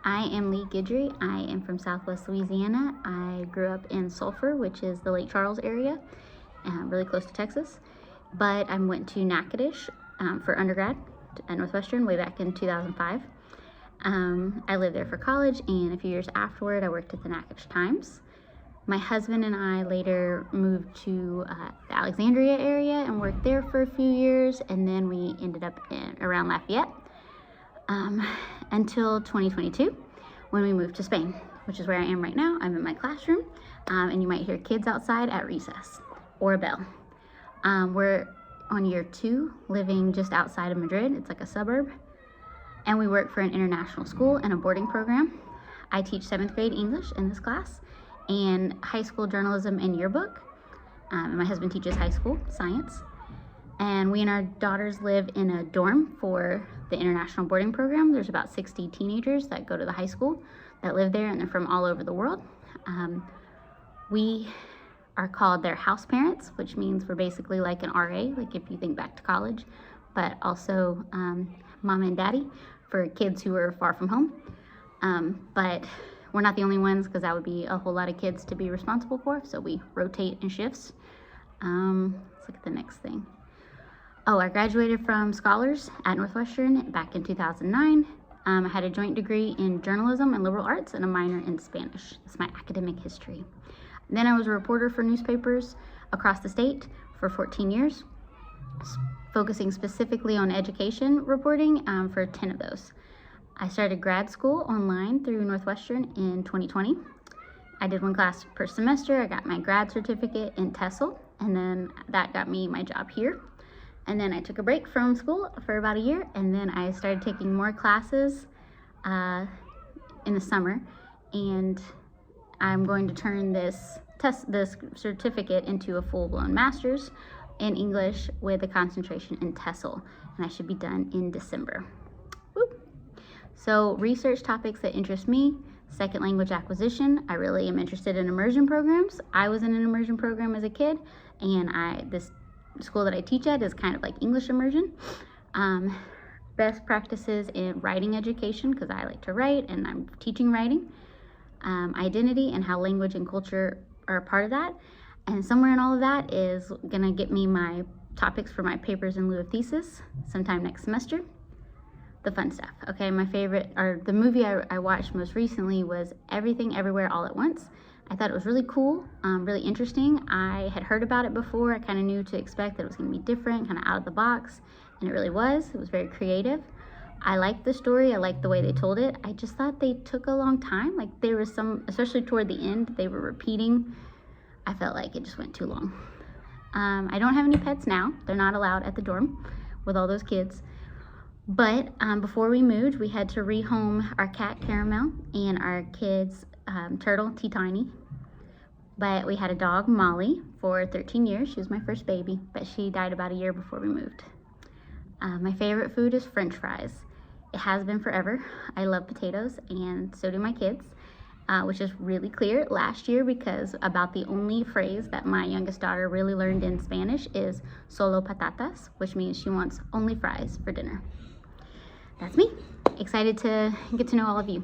I am Lee Guidry. I am from Southwest Louisiana. I grew up in Sulphur, which is the Lake Charles area, really close to Texas. But I went to Natchitoches for undergrad at Northwestern way back in 2005. I lived there for college, and a few years afterward, I worked at the Natchitoches Times. My husband and I later moved to the Alexandria area and worked there for a few years, and then we ended up around Lafayette. Until 2022, when we moved to Spain, which is where I am right now. I'm in my classroom, and you might hear kids outside at recess or a bell. We're on year 2, living just outside of Madrid. It's like a suburb, and we work for an international school and a boarding program. I teach 7th grade English in this class and high school journalism and yearbook. And my husband teaches high school science. And we and our daughters live in a dorm for the international boarding program. There's about 60 teenagers that go to the high school that live there, and they're from all over the world. We are called their house parents, which means we're basically like an RA, like if you think back to college, but also mom and daddy for kids who are far from home. But we're not the only ones, because that would be a whole lot of kids to be responsible for, so we rotate in shifts. Let's look at the next thing. I graduated from Scholars at Northwestern back in 2009. I had a joint degree in journalism and liberal arts and a minor in Spanish. That's my academic history. Then I was a reporter for newspapers across the state for 14 years, focusing specifically on education reporting for 10 of those. I started grad school online through Northwestern in 2020. I did 1 class per semester. I got my grad certificate in TESOL, and then that got me my job here. And then I took a break from school for about a year, and then I started taking more classes in the summer, and I'm going to turn this certificate into a full-blown master's in English with a concentration in TESOL, and I should be done in December. Woo. So research topics that interest me: second language acquisition. I really am interested in immersion programs. I was in an immersion program as a kid, and this school that I teach at is kind of like English immersion. Best practices in writing education, because I like to write and I'm teaching writing. Identity and how language and culture are a part of that. And somewhere in all of that is gonna get me my topics for my papers in lieu of thesis sometime next semester. The fun stuff. Okay, my favorite, or the movie I watched most recently was Everything Everywhere All at Once. I thought it was really cool, really interesting. I had heard about it before. I kind of knew to expect that it was going to be different, kind of out of the box, and it really was. It was very creative. I liked the story. I liked the way they told it. I just thought they took a long time. Like, there was some, especially toward the end, they were repeating. I felt like it just went too long. I don't have any pets now. They're not allowed at the dorm with all those kids. But before we moved, we had to rehome our cat Caramel and our kids turtle T-Tiny. But we had a dog, Molly, for 13 years. She was my first baby, but she died about a year before we moved. My favorite food is French fries. It has been forever. I love potatoes, and so do my kids, which is really clear last year, because about the only phrase that my youngest daughter really learned in Spanish is solo patatas, which means she wants only fries for dinner. That's me. Excited to get to know all of you.